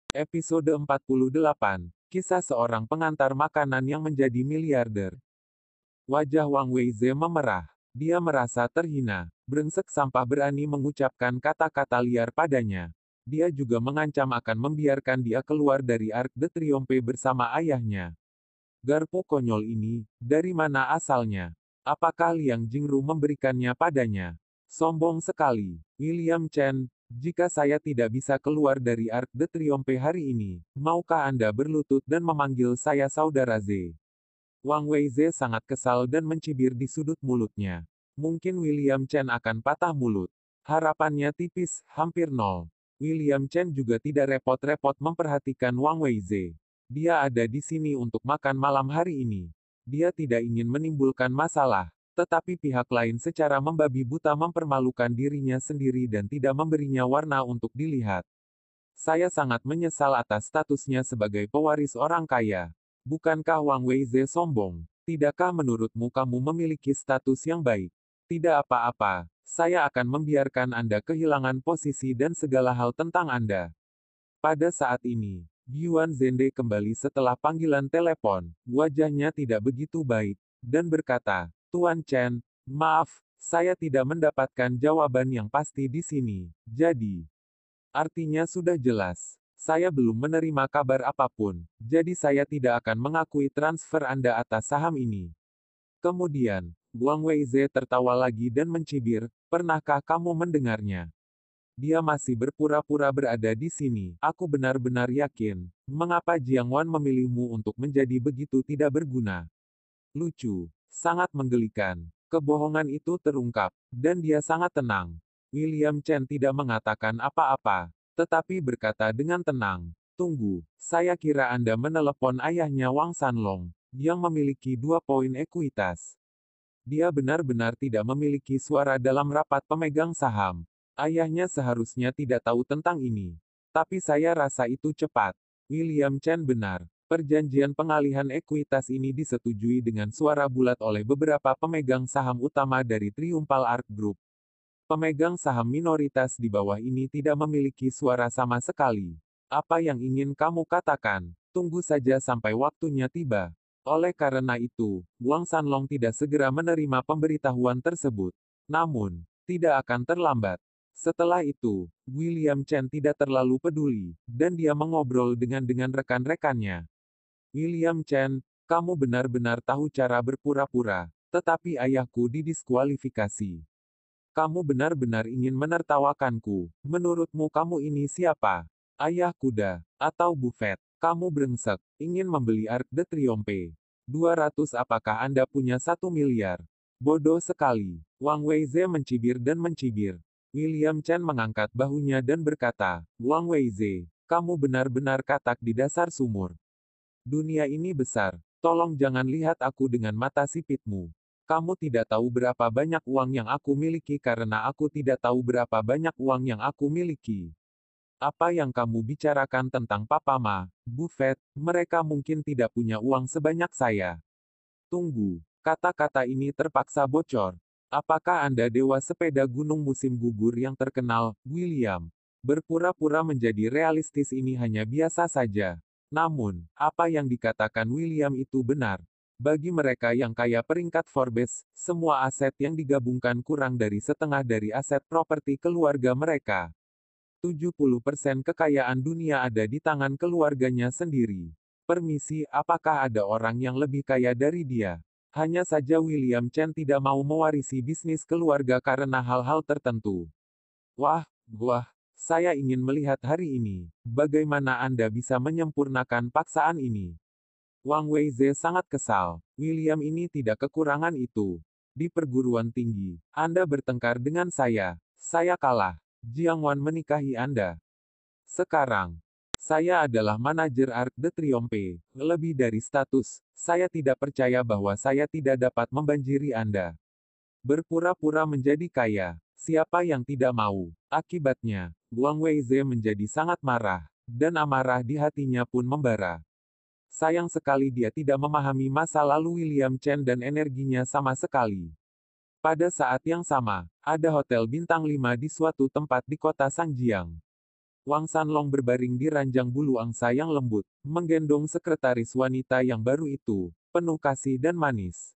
Episode 48, Kisah seorang pengantar makanan yang menjadi miliarder. Wajah Wang Weize memerah. Dia merasa terhina. Brengsek sampah berani mengucapkan kata-kata liar padanya. Dia juga mengancam akan membiarkan dia keluar dari Arc de Triomphe bersama ayahnya. Garpu konyol ini, dari mana asalnya? Apakah Liang Jingru memberikannya padanya? Sombong sekali. William Chen, jika saya tidak bisa keluar dari Arc de Triomphe hari ini, maukah Anda berlutut dan memanggil saya saudara Z? Wang Weize sangat kesal dan mencibir di sudut mulutnya. Mungkin William Chen akan patah mulut. Harapannya tipis, hampir nol. William Chen juga tidak repot-repot memperhatikan Wang Weize. Dia ada di sini untuk makan malam hari ini. Dia tidak ingin menimbulkan masalah, tetapi pihak lain secara membabi buta mempermalukan dirinya sendiri dan tidak memberinya warna untuk dilihat. Saya sangat menyesal atas statusnya sebagai pewaris orang kaya. Bukankah Wang Weize sombong? Tidakkah menurutmu kamu memiliki status yang baik? Tidak apa-apa, saya akan membiarkan Anda kehilangan posisi dan segala hal tentang Anda. Pada saat ini, Yuan Zende kembali setelah panggilan telepon. Wajahnya tidak begitu baik, dan berkata, Tuan Chen, maaf, saya tidak mendapatkan jawaban yang pasti di sini. Jadi, artinya sudah jelas. Saya belum menerima kabar apapun, jadi saya tidak akan mengakui transfer Anda atas saham ini. Kemudian, Wang Weize tertawa lagi dan mencibir, pernahkah kamu mendengarnya? Dia masih berpura-pura berada di sini. Aku benar-benar yakin, mengapa Jiang Wan memilihmu untuk menjadi begitu tidak berguna. Lucu, sangat menggelikan. Kebohongan itu terungkap, dan dia sangat tenang. William Chen tidak mengatakan apa-apa, tetapi berkata dengan tenang, tunggu, saya kira Anda menelepon ayahnya Wang Sanlong, yang memiliki 2 poin ekuitas. Dia benar-benar tidak memiliki suara dalam rapat pemegang saham. Ayahnya seharusnya tidak tahu tentang ini. Tapi saya rasa itu cepat. William Chen benar. Perjanjian pengalihan ekuitas ini disetujui dengan suara bulat oleh beberapa pemegang saham utama dari Triumphal Arc Group. Pemegang saham minoritas di bawah ini tidak memiliki suara sama sekali. Apa yang ingin kamu katakan? Tunggu saja sampai waktunya tiba. Oleh karena itu, Wang Sanlong tidak segera menerima pemberitahuan tersebut. Namun, tidak akan terlambat. Setelah itu, William Chen tidak terlalu peduli, dan dia mengobrol dengan rekan-rekannya. William Chen, kamu benar-benar tahu cara berpura-pura, tetapi ayahku didiskualifikasi. Kamu benar-benar ingin menertawakanku. Menurutmu kamu ini siapa? Ayah kuda, atau Buffett? Kamu brengsek, ingin membeli Arc de Triomphe. 200 apakah Anda punya 1 miliar? Bodoh sekali. Wang Weize mencibir dan mencibir. William Chen mengangkat bahunya dan berkata, Wang Weize, kamu benar-benar katak di dasar sumur. Dunia ini besar. Tolong jangan lihat aku dengan mata sipitmu. Kamu tidak tahu berapa banyak uang yang aku miliki karena aku tidak tahu berapa banyak uang yang aku miliki. Apa yang kamu bicarakan tentang Papa Ma, Buffett, mereka mungkin tidak punya uang sebanyak saya. Tunggu, kata-kata ini terpaksa bocor. Apakah Anda dewa sepeda gunung musim gugur yang terkenal, William? Berpura-pura menjadi realistis ini hanya biasa saja. Namun, apa yang dikatakan William itu benar. Bagi mereka yang kaya peringkat Forbes, semua aset yang digabungkan kurang dari setengah dari aset properti keluarga mereka. 70% kekayaan dunia ada di tangan keluarganya sendiri. Permisi, apakah ada orang yang lebih kaya dari dia? Hanya saja William Chen tidak mau mewarisi bisnis keluarga karena hal-hal tertentu. Wah, saya ingin melihat hari ini. Bagaimana Anda bisa menyempurnakan paksaan ini? Wang Weize sangat kesal. William ini tidak kekurangan itu. Di perguruan tinggi, Anda bertengkar dengan saya kalah. Jiang Wan menikahi Anda. Sekarang, saya adalah manajer Arc de Triomphe. Lebih dari status, saya tidak percaya bahwa saya tidak dapat membanjiri Anda. Berpura-pura menjadi kaya. Siapa yang tidak mau? Akibatnya, Wang Weize menjadi sangat marah, dan amarah di hatinya pun membara. Sayang sekali dia tidak memahami masa lalu William Chen dan energinya sama sekali. Pada saat yang sama, ada hotel bintang 5 di suatu tempat di kota Sangjiang. Wang Sanlong berbaring di ranjang bulu angsa yang lembut, menggendong sekretaris wanita yang baru itu, penuh kasih dan manis.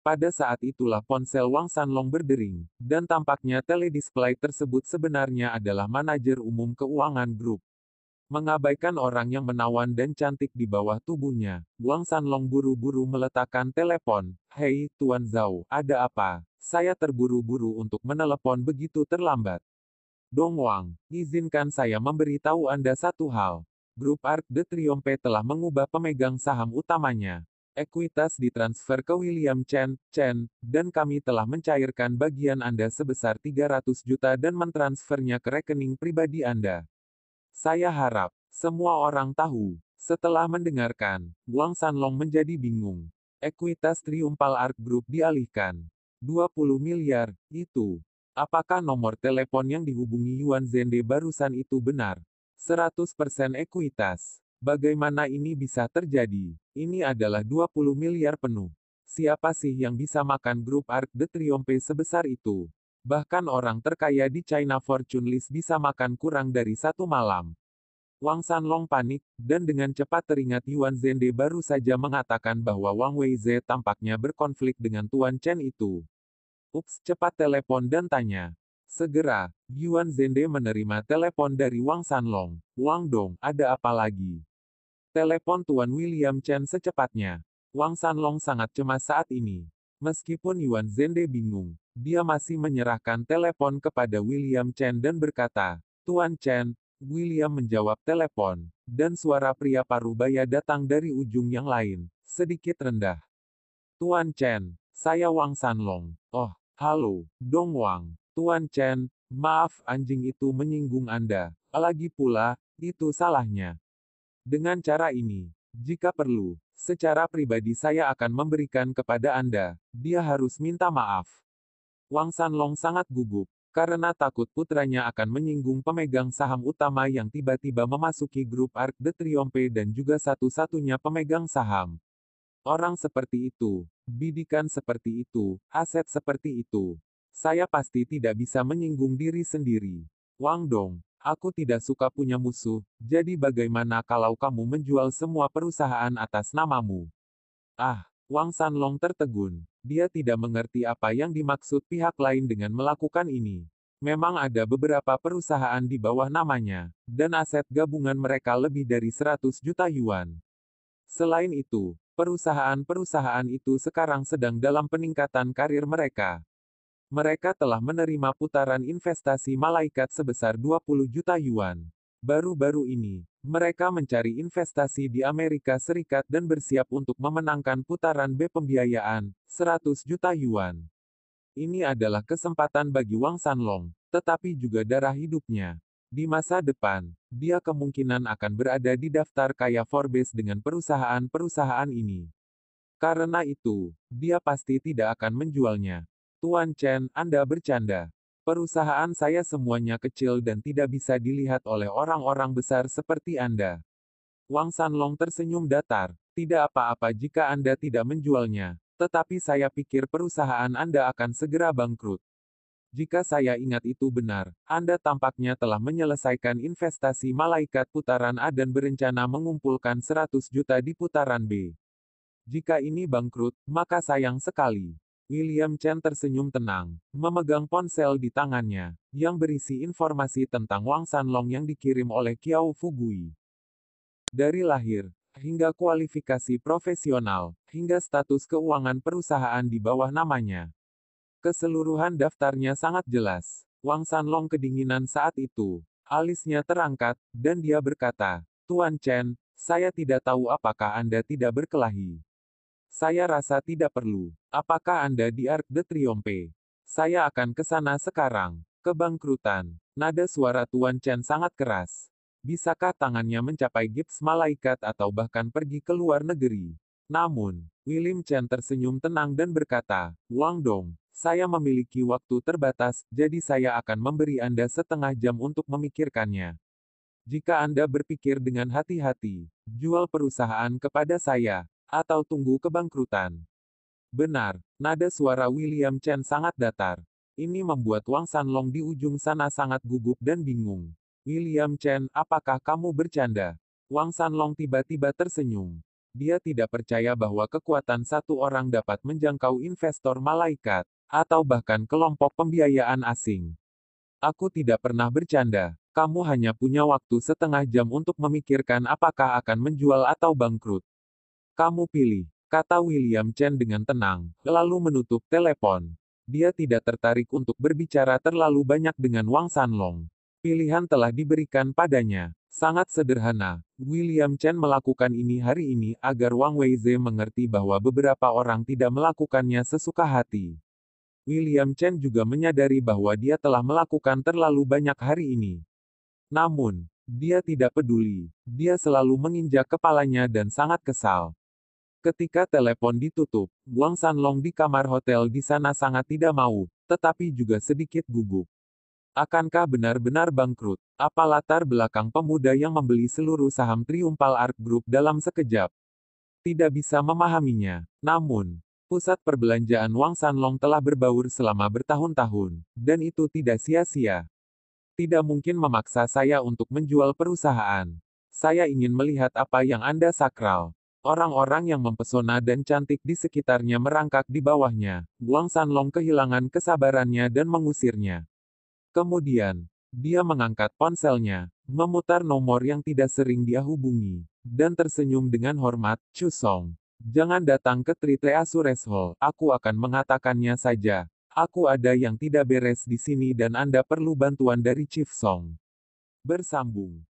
Pada saat itulah ponsel Wang Sanlong berdering, dan tampaknya teledisplay tersebut sebenarnya adalah manajer umum keuangan grup. Mengabaikan orang yang menawan dan cantik di bawah tubuhnya, Wang Sanlong buru-buru meletakkan telepon. "Hei, Tuan Zhao, ada apa? Saya terburu-buru untuk menelepon begitu terlambat. Dong Wang, izinkan saya memberitahu Anda satu hal. Grup Arc de Triomphe telah mengubah pemegang saham utamanya. Ekuitas ditransfer ke William Chen, dan kami telah mencairkan bagian Anda sebesar 300 juta dan mentransfernya ke rekening pribadi Anda. Saya harap semua orang tahu." Setelah mendengarkan, Wang Sanlong menjadi bingung. Ekuitas Triumphal Arc Group dialihkan. 20 miliar, itu. Apakah nomor telepon yang dihubungi Yuan Zende barusan itu benar? 100% ekuitas. Bagaimana ini bisa terjadi? Ini adalah 20 miliar penuh. Siapa sih yang bisa makan grup Arc de Triomphe sebesar itu? Bahkan orang terkaya di China Fortune List bisa makan kurang dari satu malam. Wang Sanlong panik, dan dengan cepat teringat Yuan Zende baru saja mengatakan bahwa Wang Weize tampaknya berkonflik dengan Tuan Chen itu. Ups, cepat telepon dan tanya. Segera, Yuan Zende menerima telepon dari Wang Sanlong. "Wang Dong, ada apa lagi?" Telepon Tuan William Chen secepatnya. Wang Sanlong sangat cemas saat ini. Meskipun Yuan Zende bingung, dia masih menyerahkan telepon kepada William Chen dan berkata, "Tuan Chen." William menjawab telepon, dan suara pria parubaya datang dari ujung yang lain, sedikit rendah. "Tuan Chen, saya Wang Sanlong." "Oh, halo, Dong Wang." "Tuan Chen, maaf anjing itu menyinggung Anda. Lagi pula, itu salahnya. Dengan cara ini, jika perlu, secara pribadi saya akan memberikan kepada Anda. Dia harus minta maaf." Wang Sanlong sangat gugup, karena takut putranya akan menyinggung pemegang saham utama yang tiba-tiba memasuki grup Arc de Triomphe dan juga satu-satunya pemegang saham. Orang seperti itu, bidikan seperti itu, aset seperti itu. Saya pasti tidak bisa menyinggung diri sendiri. "Wang Dong, aku tidak suka punya musuh, jadi bagaimana kalau kamu menjual semua perusahaan atas namamu?" Ah, Wang Sanlong tertegun. Dia tidak mengerti apa yang dimaksud pihak lain dengan melakukan ini. Memang ada beberapa perusahaan di bawah namanya, dan aset gabungan mereka lebih dari 100 juta yuan. Selain itu, perusahaan-perusahaan itu sekarang sedang dalam peningkatan karir mereka. Mereka telah menerima putaran investasi malaikat sebesar 20 juta yuan. Baru-baru ini, mereka mencari investasi di Amerika Serikat dan bersiap untuk memenangkan putaran B pembiayaan, 100 juta yuan. Ini adalah kesempatan bagi Wang Sanlong, tetapi juga darah hidupnya. Di masa depan, dia kemungkinan akan berada di daftar kaya Forbes dengan perusahaan-perusahaan ini. Karena itu, dia pasti tidak akan menjualnya. "Tuan Chen, Anda bercanda. Perusahaan saya semuanya kecil dan tidak bisa dilihat oleh orang-orang besar seperti Anda." Wang Sanlong tersenyum datar. "Tidak apa-apa jika Anda tidak menjualnya, tetapi saya pikir perusahaan Anda akan segera bangkrut. Jika saya ingat itu benar, Anda tampaknya telah menyelesaikan investasi malaikat putaran A dan berencana mengumpulkan 100 juta di putaran B. Jika ini bangkrut, maka sayang sekali." William Chen tersenyum tenang, memegang ponsel di tangannya, yang berisi informasi tentang Wang Sanlong yang dikirim oleh Qiao Fugui. Dari lahir, hingga kualifikasi profesional, hingga status keuangan perusahaan di bawah namanya. Keseluruhan daftarnya sangat jelas. Wang Sanlong kedinginan saat itu. Alisnya terangkat, dan dia berkata, "Tuan Chen, saya tidak tahu apakah Anda tidak berkelahi. Saya rasa tidak perlu. Apakah Anda di Arc de Triomphe? Saya akan ke sana sekarang." Kebangkrutan. Nada suara Tuan Chen sangat keras. Bisakah tangannya mencapai gips malaikat atau bahkan pergi ke luar negeri? Namun, William Chen tersenyum tenang dan berkata, "Wang Dong, saya memiliki waktu terbatas, jadi saya akan memberi Anda setengah jam untuk memikirkannya. Jika Anda berpikir dengan hati-hati, jual perusahaan kepada saya, atau tunggu kebangkrutan." Benar, nada suara William Chen sangat datar. Ini membuat Wang Sanlong di ujung sana sangat gugup dan bingung. William Chen, apakah kamu bercanda? Wang Sanlong tiba-tiba tersenyum. Dia tidak percaya bahwa kekuatan satu orang dapat menjangkau investor malaikat, atau bahkan kelompok pembiayaan asing. Aku tidak pernah bercanda. Kamu hanya punya waktu setengah jam untuk memikirkan apakah akan menjual atau bangkrut. Kamu pilih, kata William Chen dengan tenang, lalu menutup telepon. Dia tidak tertarik untuk berbicara terlalu banyak dengan Wang Sanlong. Pilihan telah diberikan padanya. Sangat sederhana. William Chen melakukan ini hari ini agar Wang Weize mengerti bahwa beberapa orang tidak melakukannya sesuka hati. William Chen juga menyadari bahwa dia telah melakukan terlalu banyak hari ini. Namun, dia tidak peduli. Dia selalu menginjak kepalanya dan sangat kesal. Ketika telepon ditutup, Wang Sanlong di kamar hotel di sana sangat tidak mau, tetapi juga sedikit gugup. Akankah benar-benar bangkrut? Apa latar belakang pemuda yang membeli seluruh saham Triumphal Arc Group dalam sekejap? Tidak bisa memahaminya. Namun, pusat perbelanjaan Wang Sanlong telah berbaur selama bertahun-tahun, dan itu tidak sia-sia. Tidak mungkin memaksa saya untuk menjual perusahaan. Saya ingin melihat apa yang Anda sakral. Orang-orang yang mempesona dan cantik di sekitarnya merangkak di bawahnya. Wang Sanlong kehilangan kesabarannya dan mengusirnya. Kemudian, dia mengangkat ponselnya, memutar nomor yang tidak sering dia hubungi, dan tersenyum dengan hormat, Chu Song. Jangan datang ke Triteasures Hall, aku akan mengatakannya saja. Aku ada yang tidak beres di sini dan Anda perlu bantuan dari Chief Song. Bersambung.